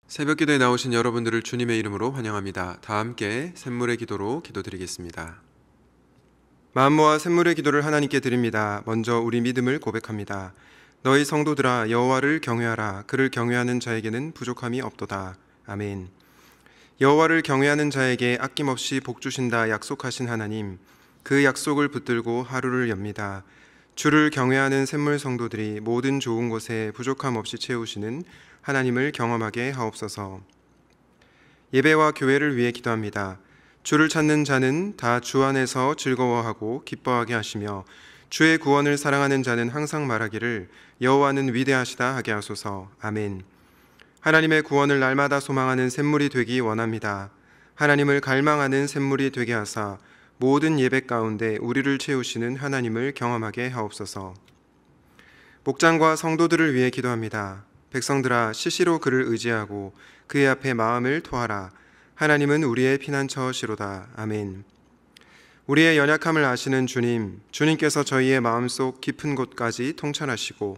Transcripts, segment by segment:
새벽기도에 나오신 여러분들을 주님의 이름으로 환영합니다. 다 함께 샘물의 기도로 기도드리겠습니다. 마음 모아 샘물의 기도를 하나님께 드립니다. 먼저 우리 믿음을 고백합니다. 너희 성도들아 여호와를 경외하라. 그를 경외하는 자에게는 부족함이 없도다. 아멘. 여호와를 경외하는 자에게 아낌없이 복 주신다 약속하신 하나님, 그 약속을 붙들고 하루를 엽니다. 주를 경외하는 샘물 성도들이 모든 좋은 것에 부족함 없이 채우시는 하나님을 경험하게 하옵소서. 예배와 교회를 위해 기도합니다. 주를 찾는 자는 다 주 안에서 즐거워하고 기뻐하게 하시며 주의 구원을 사랑하는 자는 항상 말하기를 여호와는 위대하시다 하게 하소서. 아멘. 하나님의 구원을 날마다 소망하는 샘물이 되기 원합니다. 하나님을 갈망하는 샘물이 되게 하사 모든 예배 가운데 우리를 채우시는 하나님을 경험하게 하옵소서. 목장과 성도들을 위해 기도합니다. 백성들아 시시로 그를 의지하고 그의 앞에 마음을 토하라. 하나님은 우리의 피난처시로다. 아멘. 우리의 연약함을 아시는 주님, 주님께서 저희의 마음속 깊은 곳까지 통찰하시고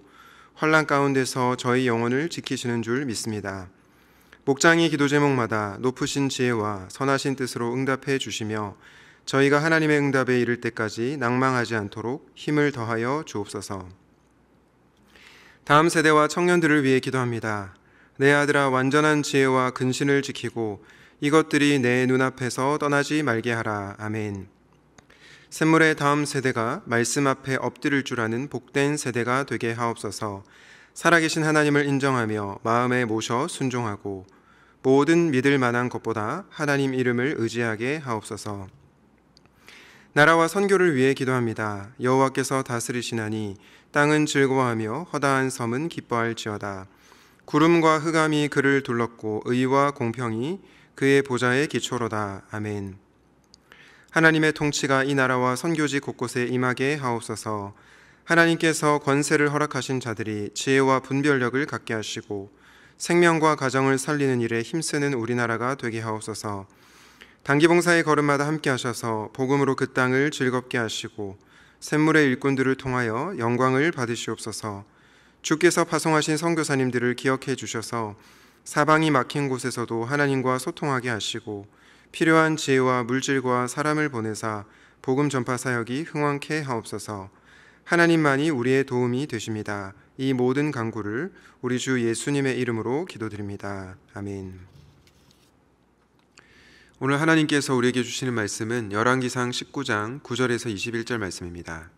환난 가운데서 저희 영혼을 지키시는 줄 믿습니다. 목장이 기도 제목마다 높으신 지혜와 선하신 뜻으로 응답해 주시며 저희가 하나님의 응답에 이를 때까지 낭망하지 않도록 힘을 더하여 주옵소서. 다음 세대와 청년들을 위해 기도합니다. 내 아들아 완전한 지혜와 근신을 지키고 이것들이 내 눈앞에서 떠나지 말게 하라. 아멘. 샘물의 다음 세대가 말씀 앞에 엎드릴 줄 아는 복된 세대가 되게 하옵소서. 살아계신 하나님을 인정하며 마음에 모셔 순종하고 모든 믿을 만한 것보다 하나님 이름을 의지하게 하옵소서. 나라와 선교를 위해 기도합니다. 여호와께서 다스리시나니 땅은 즐거워하며 허다한 섬은 기뻐할지어다. 구름과 흑암이 그를 둘렀고 의와 공평이 그의 보좌의 기초로다. 아멘. 하나님의 통치가 이 나라와 선교지 곳곳에 임하게 하옵소서. 하나님께서 권세를 허락하신 자들이 지혜와 분별력을 갖게 하시고 생명과 가정을 살리는 일에 힘쓰는 우리나라가 되게 하옵소서. 단기봉사의 걸음마다 함께 하셔서 복음으로 그 땅을 즐겁게 하시고 샘물의 일꾼들을 통하여 영광을 받으시옵소서. 주께서 파송하신 선교사님들을 기억해 주셔서 사방이 막힌 곳에서도 하나님과 소통하게 하시고 필요한 지혜와 물질과 사람을 보내사 복음 전파 사역이 흥왕케 하옵소서. 하나님만이 우리의 도움이 되십니다. 이 모든 간구를 우리 주 예수님의 이름으로 기도드립니다. 아멘. 오늘 하나님께서 우리에게 주시는 말씀은 열왕기상 19장 9절에서 21절 말씀입니다.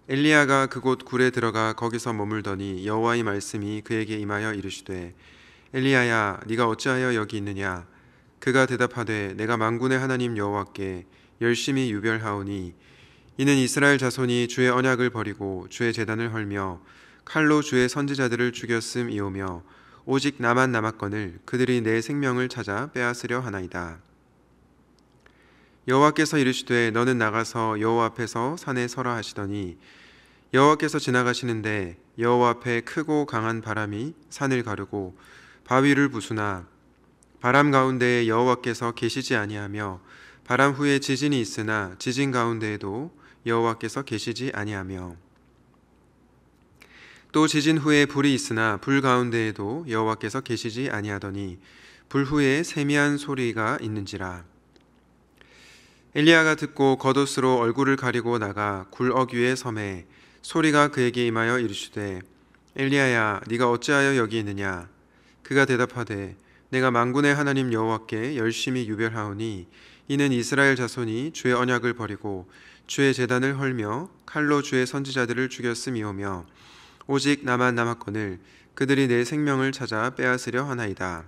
엘리야가 그곳 굴에 들어가 거기서 머물더니 여호와의 말씀이 그에게 임하여 이르시되 엘리야야 네가 어찌하여 여기 있느냐. 그가 대답하되 내가 만군의 하나님 여호와께 열심히 유별하오니 이는 이스라엘 자손이 주의 언약을 버리고 주의 제단을 헐며 칼로 주의 선지자들을 죽였음이오며 오직 나만 남았거늘 그들이 내 생명을 찾아 빼앗으려 하나이다. 여호와께서 이르시되 너는 나가서 여호와 앞에서 산에 서라 하시더니 여호와께서 지나가시는데 여호와 앞에 크고 강한 바람이 산을 가르고 바위를 부수나 바람 가운데에 여호와께서 계시지 아니하며 바람 후에 지진이 있으나 지진 가운데에도 여호와께서 계시지 아니하며 또 지진 후에 불이 있으나 불 가운데에도 여호와께서 계시지 아니하더니 불 후에 세미한 소리가 있는지라. 엘리야가 듣고 겉옷으로 얼굴을 가리고 나가 굴 어귀에 섬에 소리가 그에게 임하여 이르시되 엘리야야 네가 어찌하여 여기 있느냐. 그가 대답하되 내가 만군의 하나님 여호와께 열심히 유별하오니 이는 이스라엘 자손이 주의 언약을 버리고 주의 제단을 헐며 칼로 주의 선지자들을 죽였음이오며 오직 나만 남았거늘 그들이 내 생명을 찾아 빼앗으려 하나이다.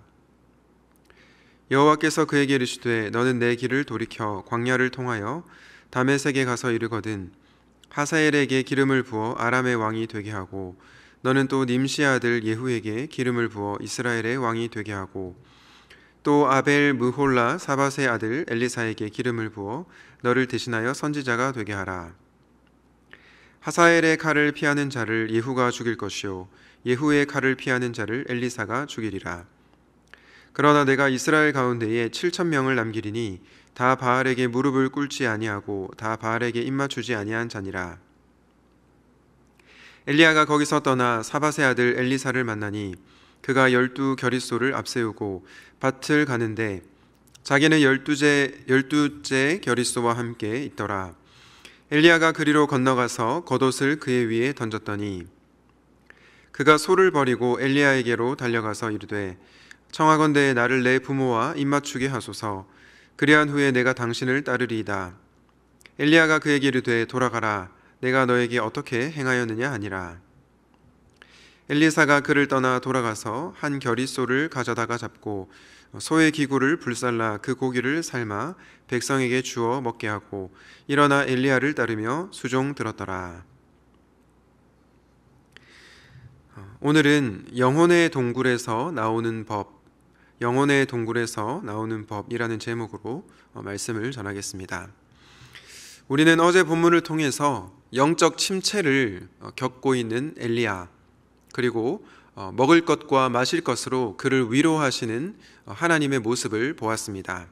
여호와께서 그에게 이르시되 너는 내 길을 돌이켜 광야를 통하여 다메섹에 가서 이르거든 하사엘에게 기름을 부어 아람의 왕이 되게 하고 너는 또 님시의 아들 예후에게 기름을 부어 이스라엘의 왕이 되게 하고 또 아벨 무홀라 사밧의 아들 엘리사에게 기름을 부어 너를 대신하여 선지자가 되게 하라. 하사엘의 칼을 피하는 자를 예후가 죽일 것이요 예후의 칼을 피하는 자를 엘리사가 죽이리라. 그러나 내가 이스라엘 가운데에 7,000명을 남기리니 다 바알에게 무릎을 꿇지 아니하고 다 바알에게 입맞추지 아니한 자니라. 엘리야가 거기서 떠나 사밧의 아들 엘리사를 만나니 그가 12겨릿소를 앞세우고 밭을 가는데 자기는 12째 겨릿소와 함께 있더라. 엘리야가 그리로 건너가서 겉옷을 그의 위에 던졌더니 그가 소를 버리고 엘리야에게로 달려가서 이르되 청하건대 나를 내 부모와 입맞추게 하소서. 그리한 후에 내가 당신을 따르리이다. 엘리야가 그에게 이르되 돌아가라. 내가 너에게 어떻게 행하였느냐 하니라. 엘리사가 그를 떠나 돌아가서 한 겨릿소를 가져다가 잡고 소의 기구를 불살라 그 고기를 삶아 백성에게 주어 먹게 하고 일어나 엘리야를 따르며 수종 들었더라. 오늘은 영혼의 동굴에서 나오는 법, 영혼의 동굴에서 나오는 법이라는 제목으로 말씀을 전하겠습니다. 우리는 어제 본문을 통해서 영적 침체를 겪고 있는 엘리야, 그리고 먹을 것과 마실 것으로 그를 위로하시는 하나님의 모습을 보았습니다.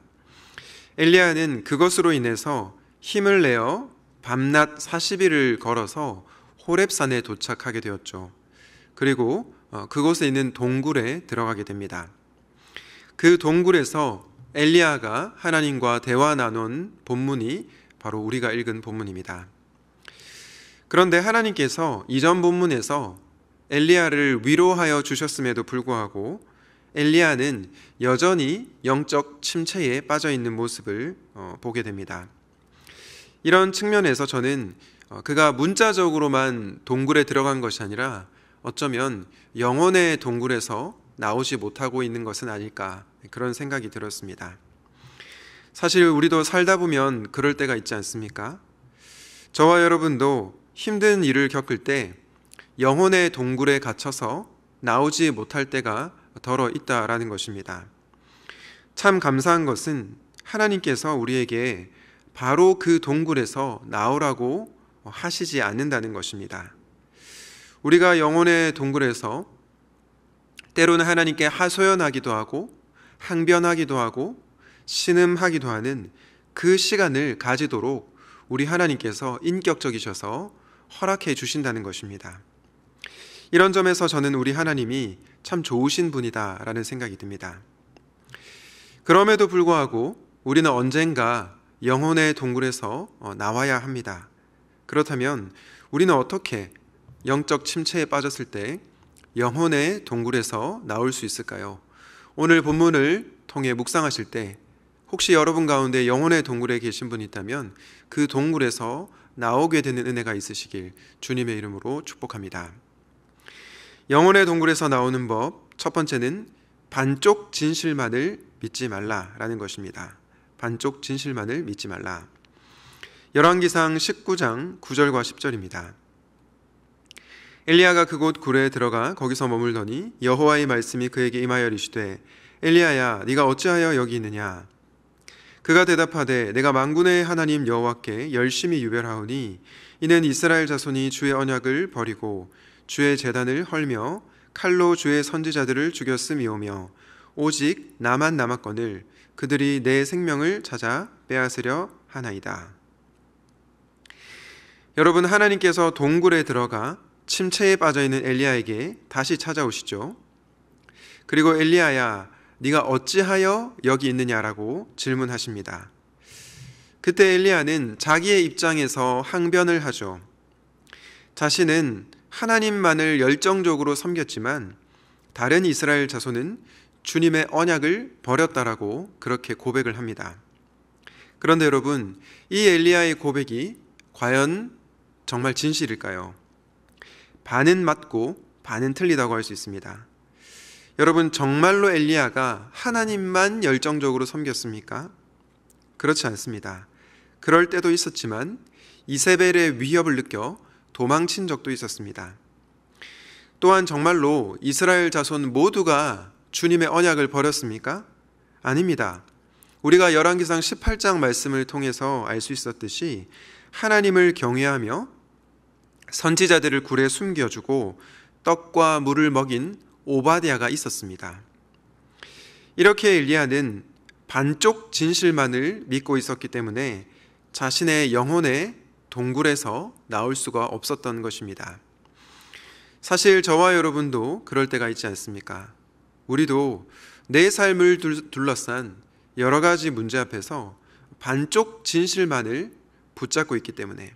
엘리야는 그것으로 인해서 힘을 내어 밤낮 40일을 걸어서 호렙산에 도착하게 되었죠. 그리고 그곳에 있는 동굴에 들어가게 됩니다. 그 동굴에서 엘리야가 하나님과 대화 나눈 본문이 바로 우리가 읽은 본문입니다. 그런데 하나님께서 이전 본문에서 엘리야를 위로하여 주셨음에도 불구하고 엘리야는 여전히 영적 침체에 빠져 있는 모습을 보게 됩니다. 이런 측면에서 저는 그가 문자적으로만 동굴에 들어간 것이 아니라 어쩌면 영혼의 동굴에서 나오지 못하고 있는 것은 아닐까, 그런 생각이 들었습니다. 사실 우리도 살다 보면 그럴 때가 있지 않습니까? 저와 여러분도 힘든 일을 겪을 때 영혼의 동굴에 갇혀서 나오지 못할 때가 덜어 있다라는 것입니다. 참 감사한 것은 하나님께서 우리에게 바로 그 동굴에서 나오라고 하시지 않는다는 것입니다. 우리가 영혼의 동굴에서 때로는 하나님께 하소연하기도 하고 항변하기도 하고 신음하기도 하는 그 시간을 가지도록 우리 하나님께서 인격적이셔서 허락해 주신다는 것입니다. 이런 점에서 저는 우리 하나님이 참 좋으신 분이다라는 생각이 듭니다. 그럼에도 불구하고 우리는 언젠가 영혼의 동굴에서 나와야 합니다. 그렇다면 우리는 어떻게 영적 침체에 빠졌을 때 영혼의 동굴에서 나올 수 있을까요? 오늘 본문을 통해 묵상하실 때 혹시 여러분 가운데 영혼의 동굴에 계신 분이 있다면 그 동굴에서 나오게 되는 은혜가 있으시길 주님의 이름으로 축복합니다. 영혼의 동굴에서 나오는 법, 첫 번째는 반쪽 진실만을 믿지 말라라는 것입니다. 반쪽 진실만을 믿지 말라. 열왕기상 19장 9절과 10절입니다. 엘리야가 그곳 굴에 들어가 거기서 머물더니 여호와의 말씀이 그에게 임하여 이르시되 엘리야야 네가 어찌하여 여기 있느냐. 그가 대답하되 내가 만군의 하나님 여호와께 열심히 유별하오니 이는 이스라엘 자손이 주의 언약을 버리고 주의 제단을 헐며 칼로 주의 선지자들을 죽였음이오며 오직 나만 남았거늘 그들이 내 생명을 찾아 빼앗으려 하나이다. 여러분, 하나님께서 동굴에 들어가 침체에 빠져있는 엘리야에게 다시 찾아오시죠. 그리고 엘리야야 네가 어찌하여 여기 있느냐라고 질문하십니다. 그때 엘리야는 자기의 입장에서 항변을 하죠. 자신은 하나님만을 열정적으로 섬겼지만 다른 이스라엘 자손은 주님의 언약을 버렸다라고 그렇게 고백을 합니다. 그런데 여러분, 이 엘리야의 고백이 과연 정말 진실일까요? 반은 맞고 반은 틀리다고 할 수 있습니다. 여러분, 정말로 엘리야가 하나님만 열정적으로 섬겼습니까? 그렇지 않습니다. 그럴 때도 있었지만 이세벨의 위협을 느껴 도망친 적도 있었습니다. 또한 정말로 이스라엘 자손 모두가 주님의 언약을 버렸습니까? 아닙니다. 우리가 열왕기상 18장 말씀을 통해서 알 수 있었듯이 하나님을 경외하며 선지자들을 굴에 숨겨주고 떡과 물을 먹인 오바댜가 있었습니다. 이렇게 엘리야는 반쪽 진실만을 믿고 있었기 때문에 자신의 영혼의 동굴에서 나올 수가 없었던 것입니다. 사실 저와 여러분도 그럴 때가 있지 않습니까? 우리도 내 삶을 둘러싼 여러 가지 문제 앞에서 반쪽 진실만을 붙잡고 있기 때문에,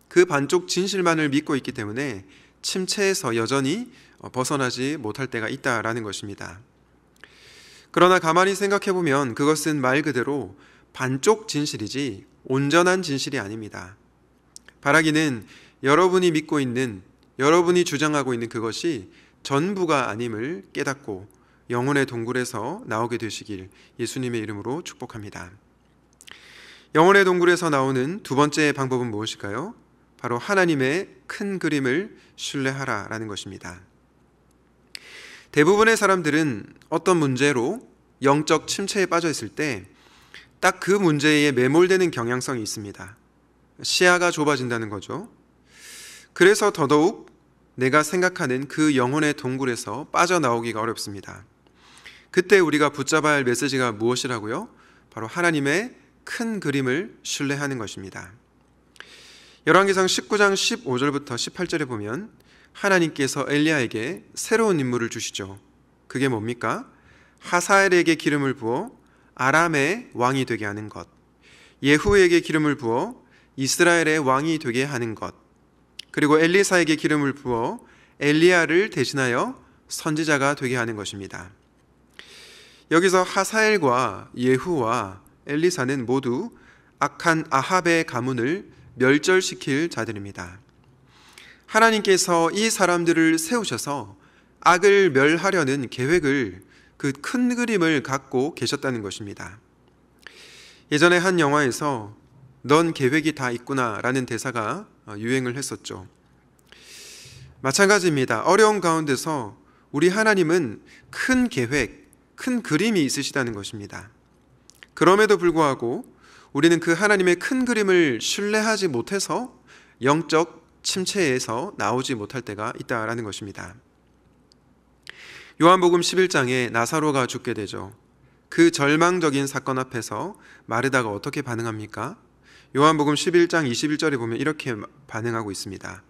그 반쪽 진실만을 믿고 있기 때문에 침체에서 여전히 벗어나지 못할 때가 있다라는 것입니다. 그러나 가만히 생각해 보면 그것은 말 그대로 반쪽 진실이지 온전한 진실이 아닙니다. 바라기는 여러분이 믿고 있는, 여러분이 주장하고 있는 그것이 전부가 아님을 깨닫고 영혼의 동굴에서 나오게 되시길 예수님의 이름으로 축복합니다. 영혼의 동굴에서 나오는 두 번째 방법은 무엇일까요? 바로 하나님의 큰 그림을 신뢰하라라는 것입니다. 대부분의 사람들은 어떤 문제로 영적 침체에 빠져 있을 때 딱 그 문제에 매몰되는 경향성이 있습니다. 시야가 좁아진다는 거죠. 그래서 더더욱 내가 생각하는 그 영혼의 동굴에서 빠져나오기가 어렵습니다. 그때 우리가 붙잡아야 할 메시지가 무엇이라고요? 바로 하나님의 큰 그림을 신뢰하는 것입니다. 열왕기상 19장 15절부터 18절에 보면 하나님께서 엘리야에게 새로운 임무를 주시죠. 그게 뭡니까? 하사엘에게 기름을 부어 아람의 왕이 되게 하는 것, 예후에게 기름을 부어 이스라엘의 왕이 되게 하는 것, 그리고 엘리사에게 기름을 부어 엘리야를 대신하여 선지자가 되게 하는 것입니다. 여기서 하사엘과 예후와 엘리사는 모두 악한 아합의 가문을 멸절시킬 자들입니다. 하나님께서 이 사람들을 세우셔서 악을 멸하려는 계획을, 그 큰 그림을 갖고 계셨다는 것입니다. 예전에 한 영화에서 넌 계획이 다 있구나 라는 대사가 유행을 했었죠. 마찬가지입니다. 어려운 가운데서 우리 하나님은 큰 계획, 큰 그림이 있으시다는 것입니다. 그럼에도 불구하고 우리는 그 하나님의 큰 그림을 신뢰하지 못해서 영적 침체에서 나오지 못할 때가 있다라는 것입니다. 요한복음 11장에 나사로가 죽게 되죠. 그 절망적인 사건 앞에서 마르다가 어떻게 반응합니까? 요한복음 11장 21절에 보면 이렇게 반응하고 있습니다.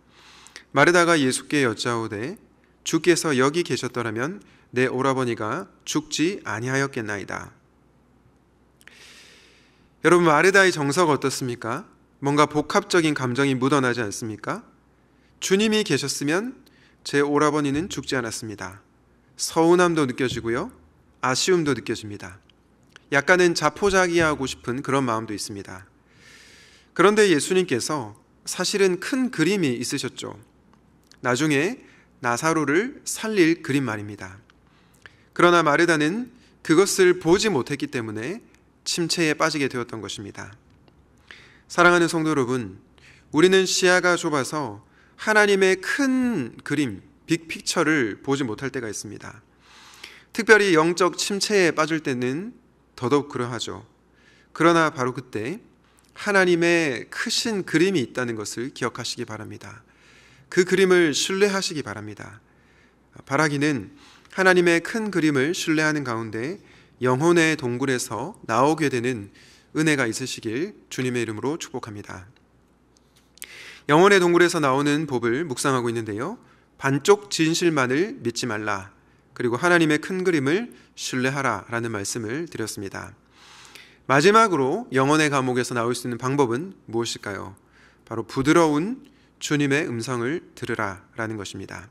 마르다가 예수께 여짜오되 주께서 여기 계셨더라면 내 오라버니가 죽지 아니하였겠나이다. 여러분, 마르다의 정서가 어떻습니까? 뭔가 복합적인 감정이 묻어나지 않습니까? 주님이 계셨으면 제 오라버니는 죽지 않았습니다. 서운함도 느껴지고요, 아쉬움도 느껴집니다. 약간은 자포자기하고 싶은 그런 마음도 있습니다. 그런데 예수님께서 사실은 큰 그림이 있으셨죠. 나중에 나사로를 살릴 그림 말입니다. 그러나 마르다는 그것을 보지 못했기 때문에 침체에 빠지게 되었던 것입니다. 사랑하는 성도 여러분, 우리는 시야가 좁아서 하나님의 큰 그림, 빅픽처를 보지 못할 때가 있습니다. 특별히 영적 침체에 빠질 때는 더더욱 그러하죠. 그러나 바로 그때 하나님의 크신 그림이 있다는 것을 기억하시기 바랍니다. 그 그림을 신뢰하시기 바랍니다. 바라기는 하나님의 큰 그림을 신뢰하는 가운데 영혼의 동굴에서 나오게 되는 은혜가 있으시길 주님의 이름으로 축복합니다. 영혼의 동굴에서 나오는 법을 묵상하고 있는데요, 반쪽 진실만을 믿지 말라, 그리고 하나님의 큰 그림을 신뢰하라 라는 말씀을 드렸습니다. 마지막으로 영혼의 감옥에서 나올 수 있는 방법은 무엇일까요? 바로 부드러운 주님의 음성을 들으라 라는 것입니다.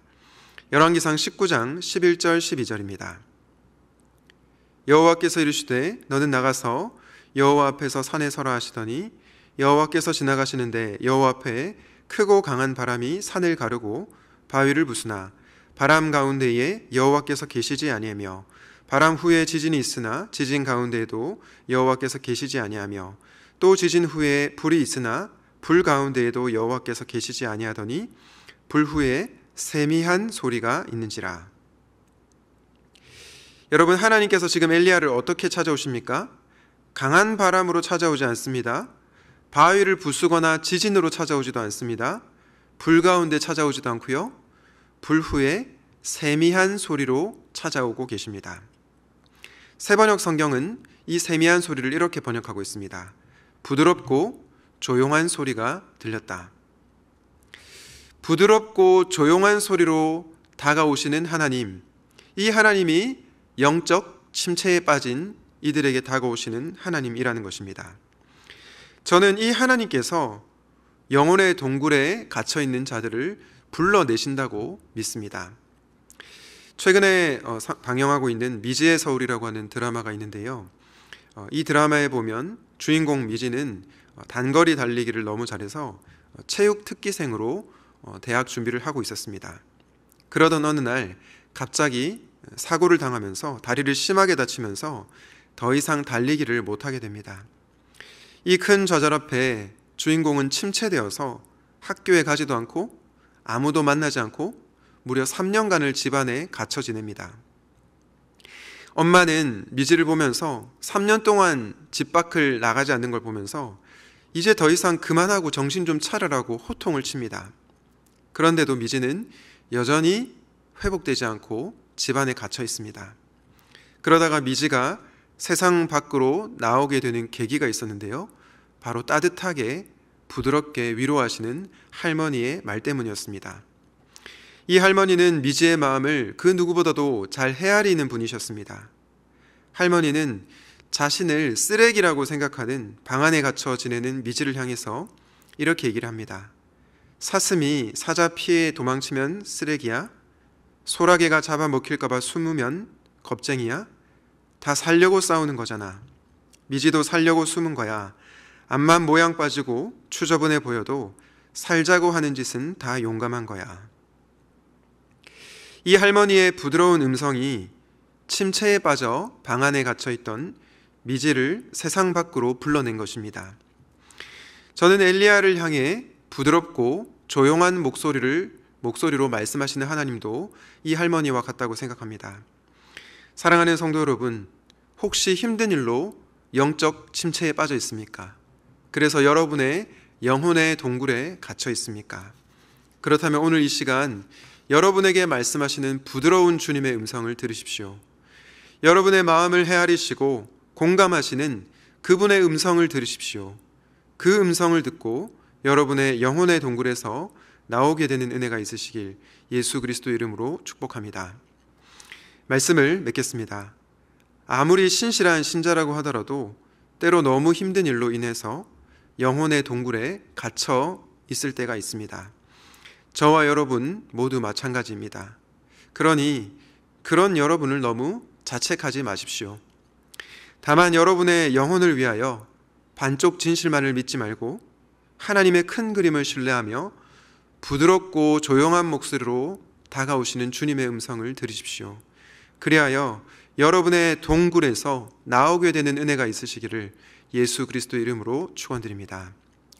열왕기상 19장 11절 12절입니다. 여호와께서 이르시되 너는 나가서 여호와 앞에서 산에 서라 하시더니 여호와께서 지나가시는데 여호와 앞에 크고 강한 바람이 산을 가르고 바위를 부수나 바람 가운데에 여호와께서 계시지 아니하며 바람 후에 지진이 있으나 지진 가운데에도 여호와께서 계시지 아니하며 또 지진 후에 불이 있으나 불 가운데에도 여호와께서 계시지 아니하더니 불 후에 세미한 소리가 있는지라. 여러분, 하나님께서 지금 엘리야를 어떻게 찾아오십니까? 강한 바람으로 찾아오지 않습니다. 바위를 부수거나 지진으로 찾아오지도 않습니다. 불 가운데 찾아오지도 않고요, 불 후에 세미한 소리로 찾아오고 계십니다. 새번역 성경은 이 세미한 소리를 이렇게 번역하고 있습니다. 부드럽고 조용한 소리가 들렸다. 부드럽고 조용한 소리로 다가오시는 하나님, 이 하나님이 영적 침체에 빠진 이들에게 다가오시는 하나님이라는 것입니다. 저는 이 하나님께서 영혼의 동굴에 갇혀 있는 자들을 불러내신다고 믿습니다. 최근에 방영하고 있는 미지의 서울이라고 하는 드라마가 있는데요. 이 드라마에 보면 주인공 미지는 단거리 달리기를 너무 잘해서 체육 특기생으로 대학 준비를 하고 있었습니다. 그러던 어느 날 갑자기 사고를 당하면서 다리를 심하게 다치면서 더 이상 달리기를 못하게 됩니다. 이 큰 좌절 앞에 주인공은 침체되어서 학교에 가지도 않고 아무도 만나지 않고 무려 3년간을 집안에 갇혀 지냅니다. 엄마는 미지를 보면서 3년 동안 집 밖을 나가지 않는 걸 보면서 이제 더 이상 그만하고 정신 좀 차려라고 호통을 칩니다. 그런데도 미지는 여전히 회복되지 않고 집안에 갇혀 있습니다. 그러다가 미지가 세상 밖으로 나오게 되는 계기가 있었는데요. 바로 따뜻하게 부드럽게 위로하시는 할머니의 말 때문이었습니다. 이 할머니는 미지의 마음을 그 누구보다도 잘 헤아리는 분이셨습니다. 할머니는 자신을 쓰레기라고 생각하는 방 안에 갇혀 지내는 미지를 향해서 이렇게 얘기를 합니다. 사슴이 사자 피해 도망치면 쓰레기야? 소라게가 잡아먹힐까봐 숨으면 겁쟁이야? 다 살려고 싸우는 거잖아. 미지도 살려고 숨은 거야. 앞만 모양 빠지고 추저분해 보여도 살자고 하는 짓은 다 용감한 거야. 이 할머니의 부드러운 음성이 침체에 빠져 방 안에 갇혀있던 미지를 세상 밖으로 불러낸 것입니다. 저는 엘리야를 향해 부드럽고 조용한 목소리로 말씀하시는 하나님도 이 할머니와 같다고 생각합니다. 사랑하는 성도 여러분, 혹시 힘든 일로 영적 침체에 빠져 있습니까? 그래서 여러분의 영혼의 동굴에 갇혀 있습니까? 그렇다면 오늘 이 시간 여러분에게 말씀하시는 부드러운 주님의 음성을 들으십시오. 여러분의 마음을 헤아리시고 공감하시는 그분의 음성을 들으십시오. 그 음성을 듣고 여러분의 영혼의 동굴에서 나오게 되는 은혜가 있으시길 예수 그리스도 이름으로 축복합니다. 말씀을 맺겠습니다. 아무리 신실한 신자라고 하더라도 때로 너무 힘든 일로 인해서 영혼의 동굴에 갇혀 있을 때가 있습니다. 저와 여러분 모두 마찬가지입니다. 그러니 그런 여러분을 너무 자책하지 마십시오. 다만 여러분의 영혼을 위하여 반쪽 진실만을 믿지 말고 하나님의 큰 그림을 신뢰하며 부드럽고 조용한 목소리로 다가오시는 주님의 음성을 들으십시오. 그리하여 여러분의 동굴에서 나오게 되는 은혜가 있으시기를 예수 그리스도 이름으로 축원드립니다.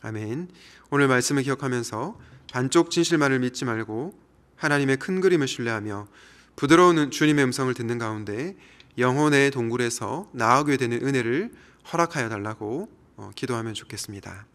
아멘. 오늘 말씀을 기억하면서 반쪽 진실만을 믿지 말고 하나님의 큰 그림을 신뢰하며 부드러운 주님의 음성을 듣는 가운데 영혼의 동굴에서 나오게 되는 은혜를 허락하여 달라고 기도하면 좋겠습니다.